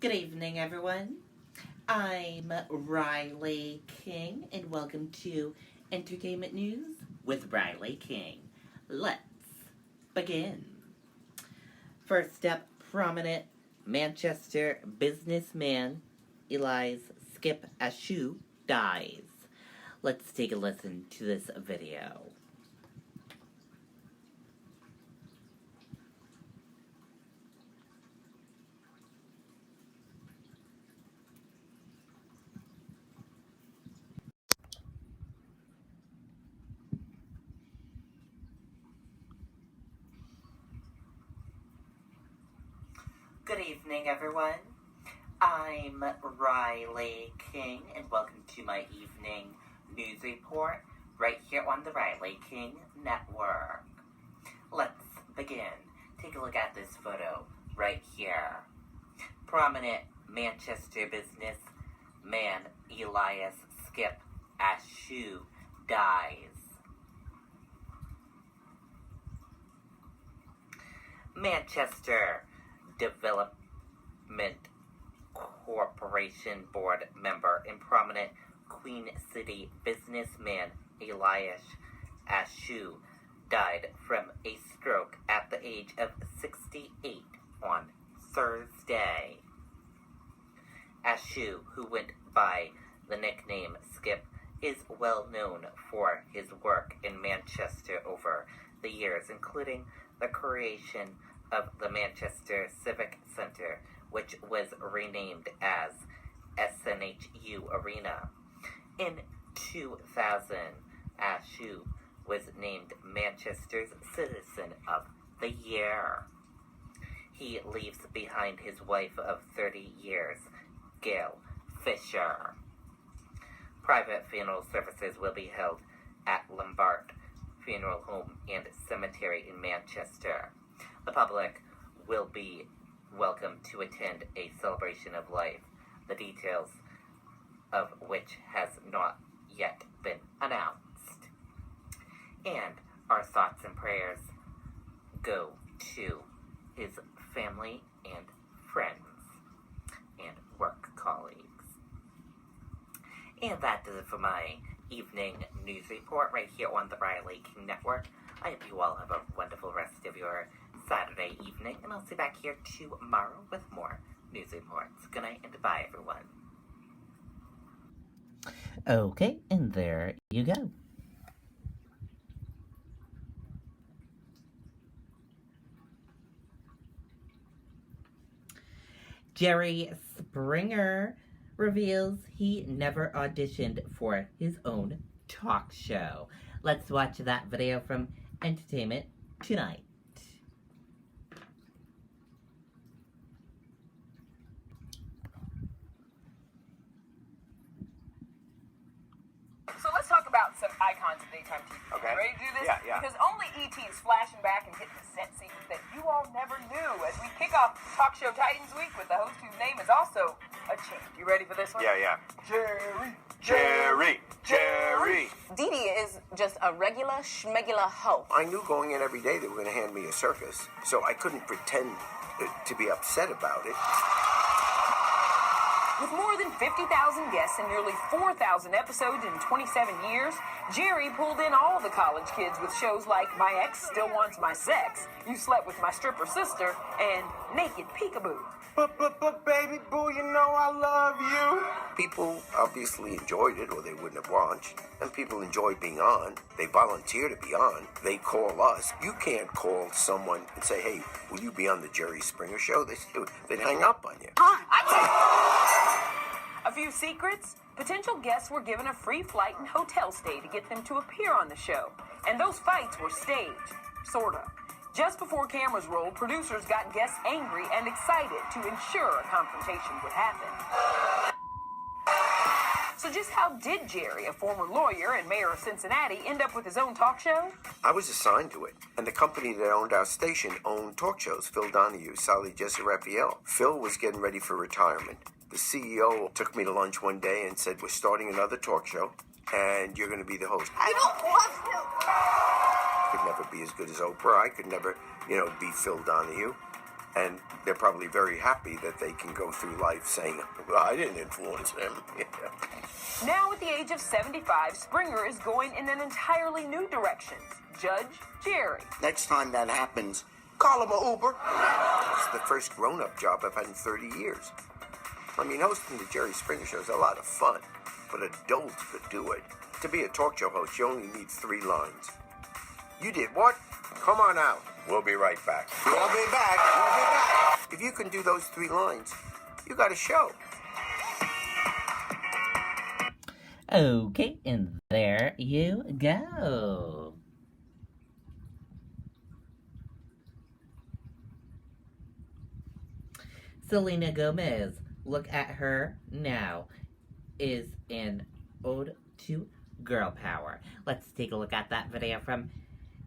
Good evening, everyone. I'm Riley King, and welcome to Entertainment News with Riley King. Let's begin. First up, prominent Manchester businessman Elias Skip Ashu dies. Let's take a listen to this video. Good evening, everyone. I'm Riley King, and welcome to my evening news report right here on the Riley King Network. Let's begin. Take a look at this photo right here. Prominent Manchester businessman Elias Skip Ashu dies. Manchester Development Corporation board member and prominent Queen City businessman Elias Ashu died from a stroke at the age of 68 on Thursday. Ashu, who went by the nickname Skip, is well known for his work in Manchester over the years, including the creation of the Manchester Civic Centre, which was renamed as SNHU Arena. In 2000, Ashu was named Manchester's Citizen of the Year. He leaves behind his wife of 30 years, Gail Fisher. Private funeral services will be held at Lombard Funeral Home and Cemetery in Manchester. The public will be welcome to attend a celebration of life, the details of which has not yet been announced. And our thoughts and prayers go to his family and friends and work colleagues. And that does it for my evening news report right here on the Riley King Network. I hope you all have a wonderful rest of your Saturday evening, and I'll see you back here tomorrow with more news reports. Good night and bye, everyone. Okay, and there you go. Jerry Springer reveals he never auditioned for his own talk show. Let's watch that video from Entertainment Tonight. So let's talk about some icons of daytime TV. Okay. Ready to do this? Yeah. Because only E.T. is flashing back and hitting the set scenes that you all never knew as we kick off Talk Show Titans Week with the host whose name is also a champ. You ready for this one? Yeah. Jerry. Dee Dee is just a regular schmegular hoe. I knew going in every day they were going to hand me a circus, so I couldn't pretend to be upset about it. With more than 50,000 guests and nearly 4,000 episodes in 27 years, Jerry pulled in all the college kids with shows like My Ex Still Wants My Sex, You Slept With My Stripper Sister, and Naked Peekaboo. But baby boo, you know I love you. People obviously enjoyed it, or they wouldn't have watched. And people enjoy being on. They volunteer to be on. They call us. You can't call someone and say, hey, will you be on the Jerry Springer show? They'd hang up on you. A few secrets? Potential guests were given a free flight and hotel stay to get them to appear on the show. And those fights were staged. Sorta. Just before cameras rolled, producers got guests angry and excited to ensure a confrontation would happen. So just how did Jerry, a former lawyer and mayor of Cincinnati, end up with his own talk show? I was assigned to it. And the company that owned our station owned talk shows. Phil Donahue, Sally Jesse Raphael. Phil was getting ready for retirement. The CEO took me to lunch one day and said, we're starting another talk show, and you're going to be the host. You don't want to. Could never be as good as Oprah. I could never, be Phil Donahue. And they're probably very happy that they can go through life saying, well, I didn't influence him. Now, at the age of 75, Springer is going in an entirely new direction. Judge Jerry. Next time that happens, call him a Uber. It's the first grown-up job I've had in 30 years. I mean, hosting the Jerry Springer Show is a lot of fun, but adults could do it. To be a talk show host, you only need 3 lines. You did what? Come on out. We'll be right back. We'll be back. We'll be back. If you can do those 3 lines, you got a show. Okay, and there you go. Selena Gomez, look at her now, is an ode to girl power. Let's take a look at that video from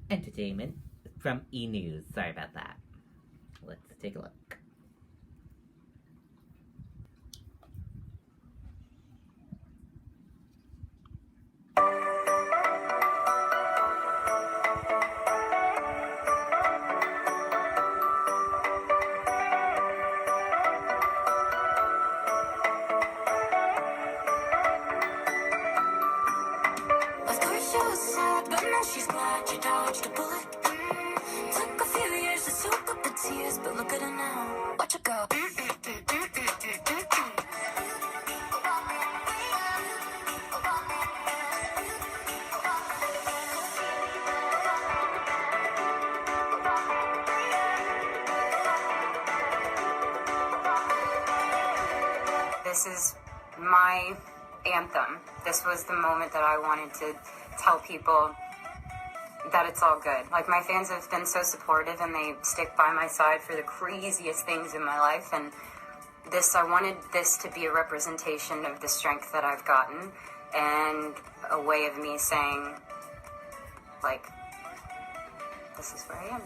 Entertainment, from E! News. Sorry about that. Let's take a look. She's glad you dodged a bullet. Took a few years to soak up the tears, but look at her now. Watch her go. This is my anthem. This was the moment that I wanted to tell people that it's all good. Like, my fans have been so supportive and they stick by my side for the craziest things in my life, and I wanted this to be a representation of the strength that I've gotten and a way of me saying, like, this is where I am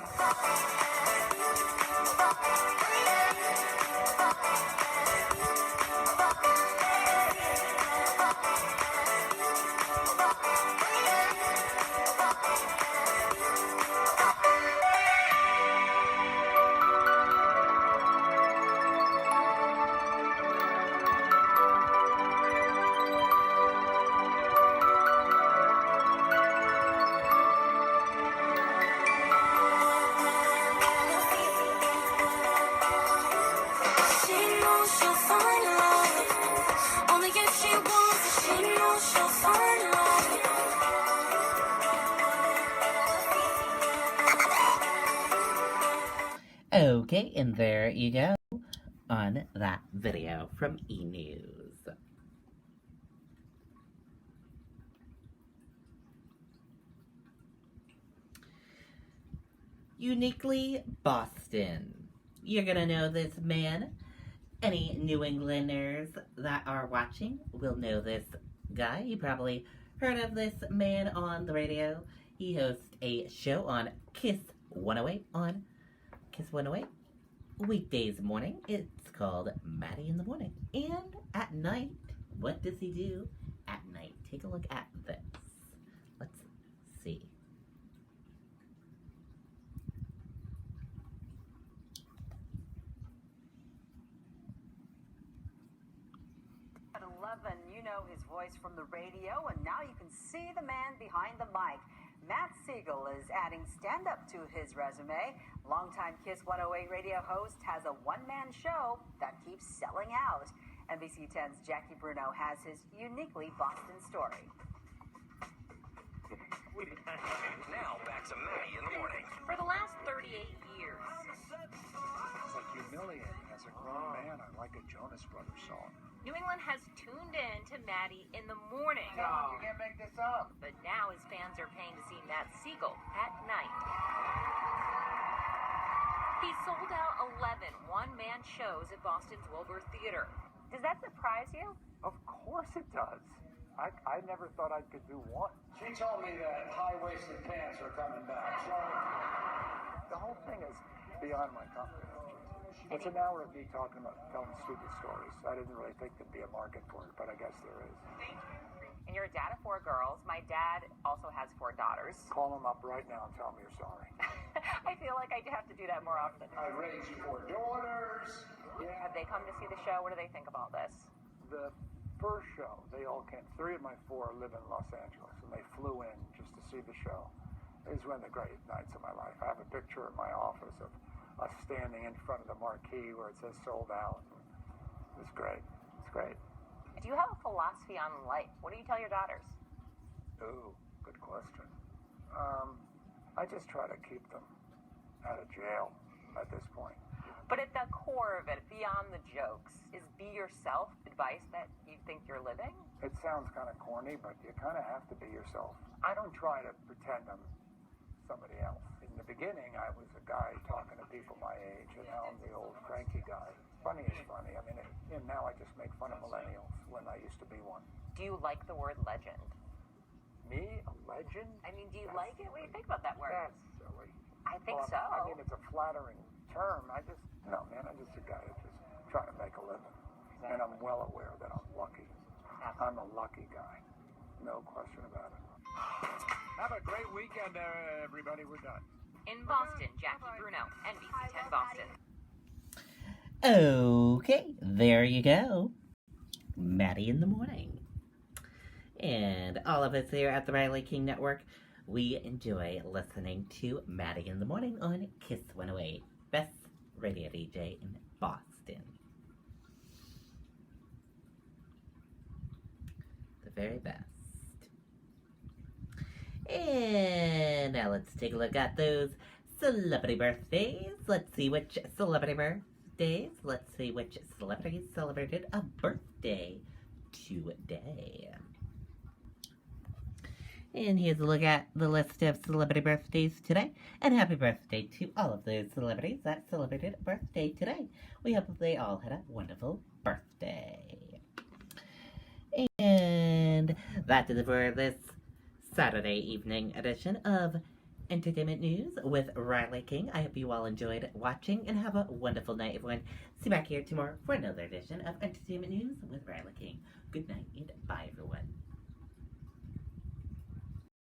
Okay, and there you go on that video from E! News. Uniquely Boston. You're gonna know this man. Any New Englanders that are watching will know this guy. You probably heard of this man on the radio. He hosts a show on Kiss 108 on Kiss 108 weekdays morning. It's called Maddie in the Morning. And at night, what does he do at night? Take a look at this. Let's see. At 11, you know his voice from the radio, and now you can see the man behind the mic. Matt Ziegler is adding stand-up to his resume. Longtime Kiss 108 radio host has a one-man show that keeps selling out. NBC 10's Jackie Bruno has his uniquely Boston story. Now back to Maddie in the Morning. For the last 38 years. It's like humiliating as a grown man. I like a Jonas Brothers song. New England has tuned in to Maddie in the morning. No, you can't make this up. But now his fans are paying to see Matt Ziegler at night. He sold out 11 one-man shows at Boston's Wilbur Theater. Does that surprise you? Of course it does. I never thought I could do one. She told me that high-waisted pants are coming back. So The whole thing is beyond my comprehension. It's an hour of me talking about telling stupid stories. I didn't really think there'd be a market for it, but I guess there is. And you're a dad of 4 girls. My dad also has 4 daughters. Call them up right now and tell them you're sorry. I feel like I have to do that more often. I raised 4 daughters. they come to see the show? What do they think of all this? The first show, they all came. 3 of my 4 live in Los Angeles, and they flew in just to see the show. It was one of the great nights of my life. I have a picture in my office of us standing in front of the marquee where it says sold out. It was great. It's great. Do you have a philosophy on life? What do you tell your daughters? Ooh, good question. I just try to keep them out of jail at this point. But at the core of it, beyond the jokes, is be yourself advice that you think you're living? It sounds kind of corny, but you kind of have to be yourself. I don't try to pretend I'm somebody else. In the beginning, I was a guy talking to people my age, and now I'm the old cranky guy. Funny is funny. I mean, and now I just make fun of millennials when I used to be one. Do you like the word legend? Me? A legend? I mean, do you like it? What do you think about that word? That's silly. I think so. I mean, it's a flattering term. No, man, I'm just a guy that's just trying to make a living. And I'm well aware that I'm lucky. I'm a lucky guy. No question about it. Have a great weekend, everybody. We're done. In Boston, Jackie Bruno, NBC 10 Boston. Okay, there you go. Maddie in the morning. And all of us here at the Riley King Network, we enjoy listening to Maddie in the morning on Kiss 108, best radio DJ in Boston. The very best. And now let's take a look at those celebrity birthdays. Let's see which celebrities celebrated a birthday today. And here's a look at the list of celebrity birthdays today. And happy birthday to all of those celebrities that celebrated a birthday today. We hope they all had a wonderful birthday. And that is it for this Saturday evening edition of Entertainment News with Riley King. I hope you all enjoyed watching and have a wonderful night, everyone. See you back here tomorrow for another edition of Entertainment News with Riley King. Good night and bye, everyone.